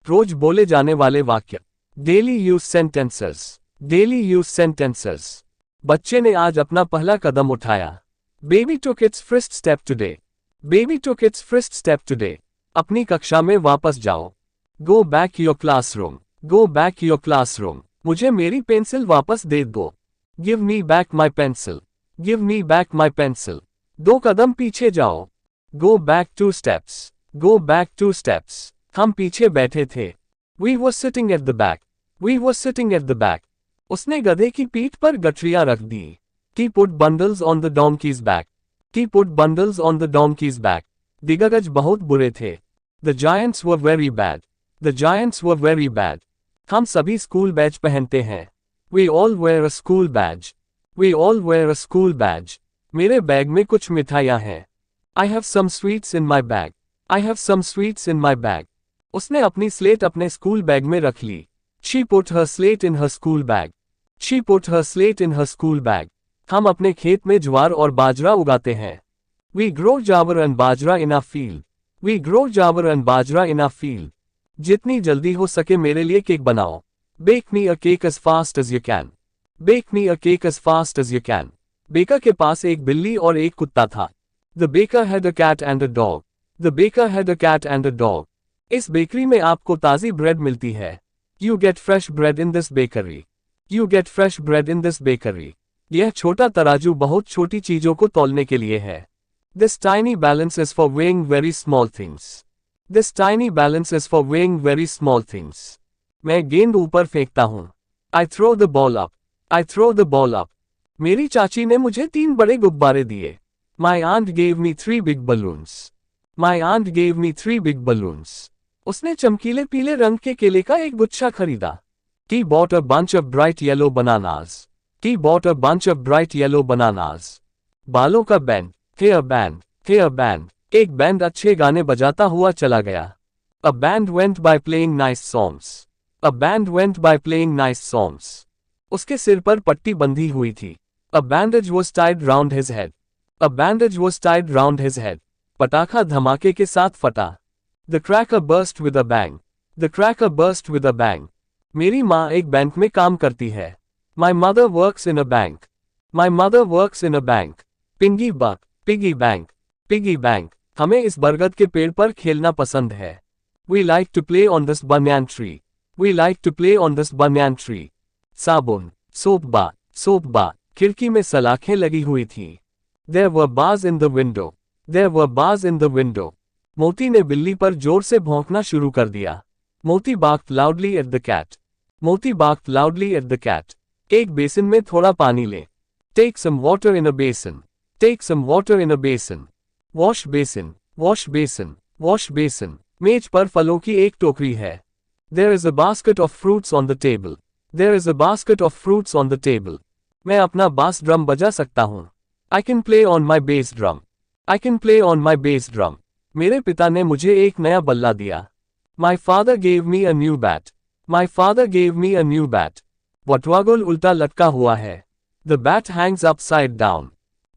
रोज बोले जाने वाले वाक्य। Daily use sentences. Daily use sentences. बच्चे ने आज अपना पहला कदम उठाया। Baby took its first step today. Baby took its first step today. अपनी कक्षा में वापस जाओ। Go back your classroom. Go back your classroom. मुझे मेरी पेंसिल वापस दे दो। Give me back my pencil. Give me back my pencil. 2 कदम पीछे जाओ। Go back 2 steps. Go back 2 steps. हम पीछे बैठे थे। We were sitting at the back. We were sitting at the back. उसने गधे की पीठ पर गठरियां रख दी। He put bundles on the donkey's back. He put bundles on the donkey's back. दिग्गज बहुत बुरे थे। The giants were very bad. The giants were very bad. हम सभी स्कूल बैज पहनते हैं। We all wear a school badge. We all wear a school badge. मेरे bag में कुछ मिठाइयाँ हैं। I have some sweets in my bag. I have some sweets in my bag. उसने अपनी स्लेट अपने स्कूल बैग में रख ली। She put her slate in her school bag. She put her slate in her school bag. हम अपने खेत में ज्वार और बाजरा उगाते हैं। We grow jawar and bajra in our field. We grow jawar and bajra in our field. जितनी जल्दी हो सके मेरे लिए केक बनाओ। Bake me a cake as fast as you can. Bake me a cake as fast as you can. Baker के पास एक बिल्ली और एक कुत्ता था। The baker had a cat and a dog. The baker had a cat and a dog. इस bakery में आपको ताज़ी ब्रेड मिलती है। You get fresh bread in this bakery. You get fresh bread in this bakery. यह छोटा तराजू बहुत छोटी चीजों को तौलने के लिए है। This tiny balance is for weighing very small things. This tiny balance is for weighing very small things. मैं गेंद ऊपर फेंकता हूँ। I throw the ball up. I throw the ball up. मेरी चाची ने मुझे 3 बड़े गुब्बारे दिए। My aunt gave me 3 big balloons. My aunt gave me 3 big balloons. उसने चमकीले पीले रंग के केले का एक गुच्छा खरीदा। He bought a bunch of bright yellow bananas. He bought a bunch of bright yellow bananas. बालों का band. Hair band. Hair band. एक बैंड अच्छे गाने बजाता हुआ चला गया। A band went by playing nice songs. A band went by playing nice songs. उसके सिर पर पट्टी बंधी हुई थी। A bandage was tied round his head. A bandage was tied round his head. पटाखा धमाके के साथ फटा। The cracker burst with a bang. The cracker burst with a bang. मेरी माँ एक बैंक में काम करती है। My mother works in a bank. My mother works in a bank. Piggy buck. Piggy bank. Piggy bank. हमें इस बरगद के पेड़ पर खेलना पसंद है। We like to play on this banyan tree. We like to play on this banyan tree. साबुन। Soap bar. Soap bar. खिड़की में सलाखें लगी हुई थी। There were bars in the window. There were bars in the window. मोती ने बिल्ली पर जोर से भौंकना शुरू कर दिया। मोती barked loudly at the cat. मोती barked loudly at the cat. एक बेसिन में थोड़ा पानी ले। Take some water in a basin. Take some water in a basin. Wash basin. Wash basin. Wash basin. मेज पर फलों की एक टोकरी है। There is a basket of fruits on the table. There is a basket of fruits on the table. मैं अपना बास ड्रम बजा सकता हूँ। I can play on my bass drum. I can play on my bass drum. मेरे पिता ने मुझे एक नया बल्ला दिया। My father gave me a new bat. My father gave me a new bat. वटवागुल उल्टा लटका हुआ है। The bat hangs upside down.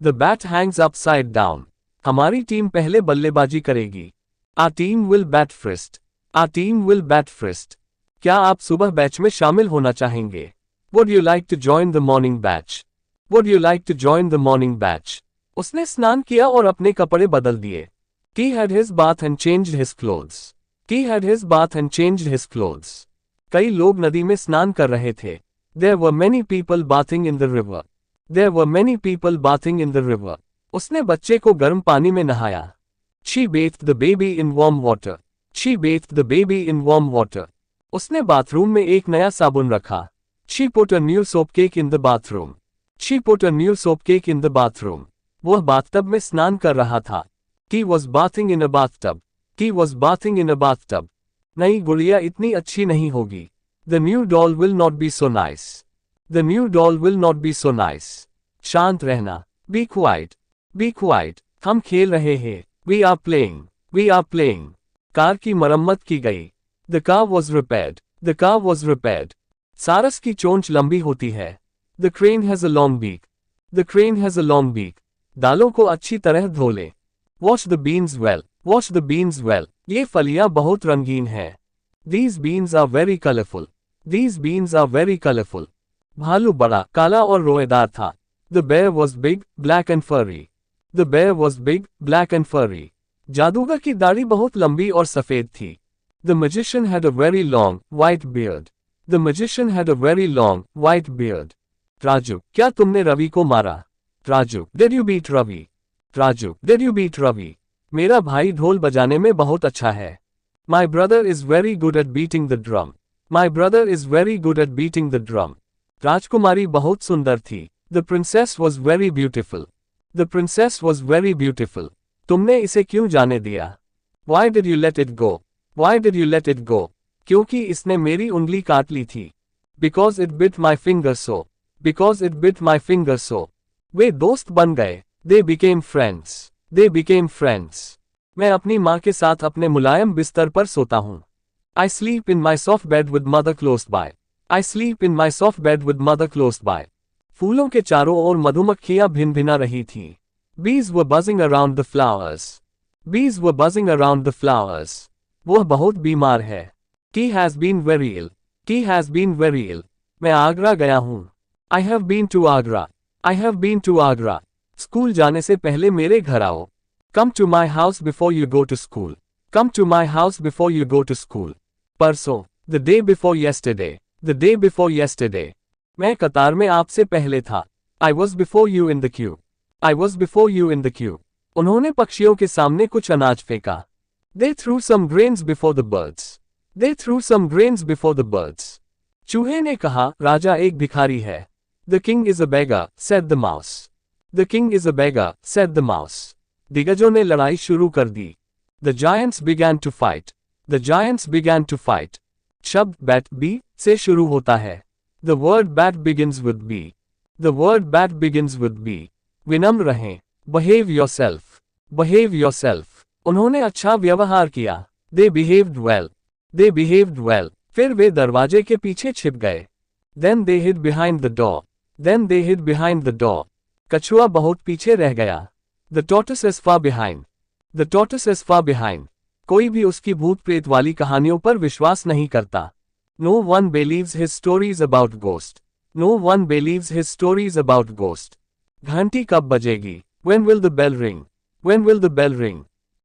The bat hangs upside down. हमारी टीम पहले बल्लेबाजी करेगी। Our team will bat first. Our team will bat first. क्या आप सुबह बैच में शामिल होना चाहेंगे? Would you like to join the morning batch? Would you like to join the morning batch? उसने स्नान किया और अपने कपड़े बदल दिए। He had his bath and changed his clothes. He had his bath and changed his clothes. कई लोग नदी में स्नान कर रहे थे। There were many people bathing in the river. There were many people bathing in the river. उसने बच्चे को गर्म पानी में नहाया। She bathed the baby in warm water. She bathed the baby in warm water. उसने बाथरूम में एक नया साबुन रखा। She put a new soap cake in the bathroom. She put a new soap cake in the bathroom. वह bathtub में स्नान कर रहा था। He was bathing in a bathtub. He was bathing in a bathtub. नई गुड़िया इतनी अच्छी नहीं होगी। The new doll will not be so nice. The new doll will not be so nice. शांत रहना। Be quiet. Be quiet. हम खेल रहे हैं। We are playing. We are playing. Car की मरम्मत की गई। The car was repaired. The car was repaired. सारस की चोंच लंबी होती है। The crane has a long beak. The crane has a long beak. दालों को अच्छी तरह धो ले। Wash the beans well. Wash the beans well. ये फलियां बहुत रंगीन हैं। These beans are very colorful. These beans are very colorful. भालू बड़ा, काला और रोएदार था. The bear was big, black and furry. The bear was big, black and furry. जादूगर की दाढ़ी बहुत लंबी और सफेद थी. The magician had a very long, white beard. The magician had a very long, white beard. Raju, क्या तुमने रवि को मारा? Raju, did you beat Ravi? Raju, did you beat Ravi? मेरा भाई ढोल बजाने में बहुत अच्छा है. My brother is very good at beating the drum. My brother is very good at beating the drum. राजकुमारी बहुत सुंदर थी. The princess was very beautiful. The princess was very beautiful. तुमने इसे क्यों जाने दिया? Why did you let it go? Why did you let it go? क्योंकि इसने मेरी उंगली काट ली थी. Because it bit my finger so. Because it bit my finger so. वे दोस्त बन गए. They became friends. They became friends. मैं अपनी माँ के साथ अपने मुलायम बिस्तर पर सोता हूँ. I sleep in my soft bed with mother close by. I sleep in my soft bed with mother close by. फूलों के चारों ओर मधुमक्खियाँ भिन-भिना रही थीं. Bees were buzzing around the flowers. Bees were buzzing around the flowers. वह बहुत बीमार है. He has been very ill. He has been very ill. मैं आगरा गया हूँ. I have been to Agra. I have been to Agra. School जाने से पहले मेरे घर आओ. Come to my house before you go to school. Come to my house before you go to school. परसों, the day before yesterday. The day before yesterday. मैं कतार में आपसे पहले था. I was before you in the queue. I was before you in the queue. उन्होंने पक्षियों के सामने कुछ अनाज फेंका. They threw some grains before the birds. They threw some grains before the birds. चूहे ने कहा, राजा एक भिखारी है. The king is a beggar, said the mouse. The king is a beggar, said the mouse. दिग्गजों ने लड़ाई शुरू कर दी. The giants began to fight. The giants began to fight. शब्द bat b से शुरू होता है. The word bat begins with b. The word bat begins with b. विनम्र रहें. Behave yourself. Behave yourself. उन्होंने अच्छा व्यवहार किया. They behaved well. They behaved well. फिर वे दरवाजे के पीछे छिप गए. Then they hid behind the door. Then they hid behind the door. कछुआ बहुत पीछे रह गया. The tortoise is far behind. The tortoise is far behind. कोई भी उसकी भूत प्रेत वाली कहानियों पर विश्वास नहीं करता. No one believes his stories about ghost. No one believes his stories about ghost. घंटी कब बजेगी? When will the bell ring? When will the bell ring?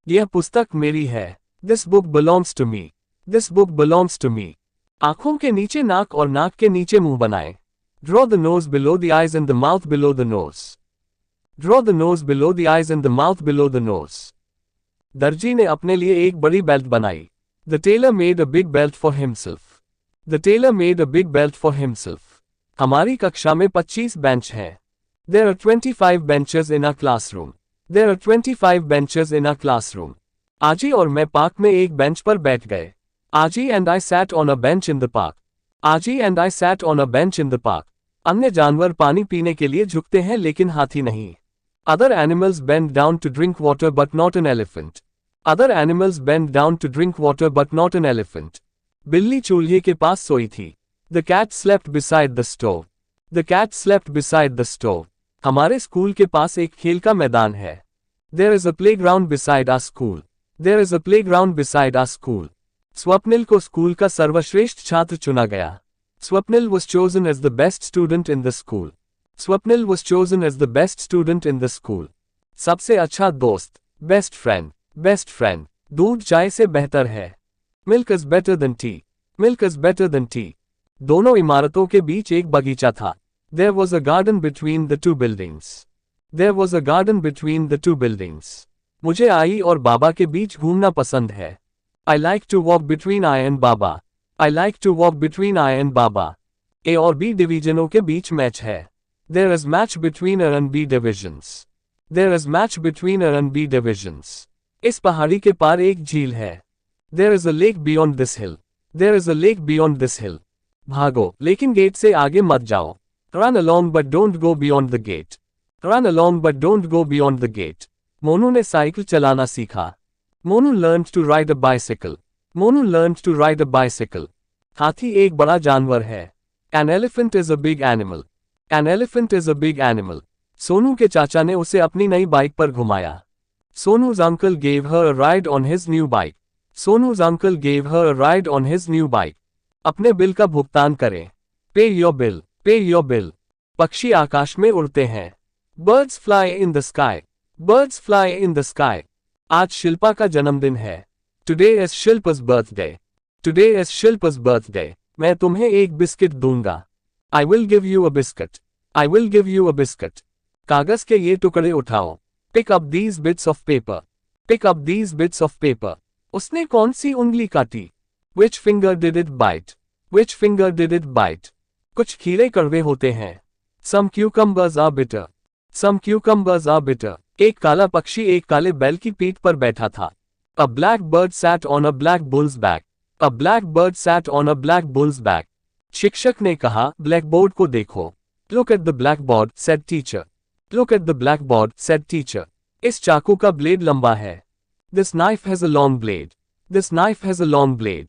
यह पुस्तक मेरी है. This book belongs to me. This book belongs to me. आँखों के नीचे नाक और नाक के नीचे मुंह बनाएं. Draw the nose below the eyes and the mouth below the nose. Draw the nose below the eyes and the mouth below the nose. दर्जी ने अपने लिए एक बड़ी बेल्ट बनाई. The tailor made a big belt for himself. The tailor made a big belt for himself. हमारी कक्षा में 25 बेंच हैं. There are 25 benches in our classroom. There are 25 benches in our classroom. आजी और मैं पार्क में एक बेंच पर बैठ गए. आजी and I sat on a bench in the park. आजी and I sat on a bench in the park. अन्य जानवर पानी पीने के लिए झुकते हैं लेकिन हाथी नहीं. Other animals bend down to drink water but not an elephant. Other animals bend down to drink water but not an elephant. बिल्ली चूल्हे के पास सोई थी. The cat slept beside the stove. The cat slept beside the stove. हमारे school के पास एक खेल का मैदान है. There is a playground beside our school. There is a playground beside our school. Swapnil को स्कूल का सर्वश्रेष्ठ छात्र चुना गया. Swapnil was chosen as the best student in the school. Swapnil was chosen as the best student in the school. सबसे अच्छा दोस्त, best friend, best friend. दूध चाय से बेहतर है. Milk is better than tea. Milk is better than tea. दोनों इमारतों के बीच एक बगीचा था. There was a garden between the two buildings. There was a garden between the two buildings. मुझे आई और बाबा के बीच घूमना पसंद है. I like to walk between I and Baba. I like to walk between I and Baba. A और B डिवीजनों के बीच match है. There is match between A and B divisions. There is match between A and B divisions. इस पहाड़ी के पार एक झील है. There is a lake beyond this hill. There is a lake beyond this hill. भागो, लेकिन gate से आगे मत जाओ. Run along but don't go beyond the gate. Run along but don't go beyond the gate. Monu ने cycle चलाना सीखा. Monu learned to ride a bicycle. Monu learned to ride a bicycle. हाथी एक बड़ा जानवर है. An elephant is a big animal. An elephant is a big animal. Sonu के चाचा ने उसे अपनी नई बाइक पर घुमाया. Sonu's uncle gave her a ride on his new bike. Sonu's uncle gave her a ride on his new bike. अपने bill का भुगतान करें. Pay your bill. Pay your bill. पक्षी आकाश में उड़ते हैं. Birds fly in the sky. Birds fly in the sky. आज शिल्पा का जन्मदिन है. Today is Shilpa's birthday. Today is Shilpa's birthday. मैं तुम्हें एक बिस्किट दूंगा. I will give you a biscuit. I will give you a biscuit. कागज के ये टुकड़े उठाओ. Pick up these bits of paper. Pick up these bits of paper. उसने कौन सी उंगली काटी? Which finger did it bite? Which finger did it bite? कुछ खीरे कड़वे होते हैं. Some cucumbers are bitter. Some cucumbers are bitter. एक काला पक्षी एक काले बैल की पीठ पर बैठा था. A black bird sat on a black bull's back. A black bird sat on a black bull's back. शिक्षक ने कहा, ब्लैकबोर्ड को देखो. Look at the blackboard, said teacher. Look at the blackboard, said teacher. इस चाकू का blade लंबा है. This knife has a long blade. This knife has a long blade.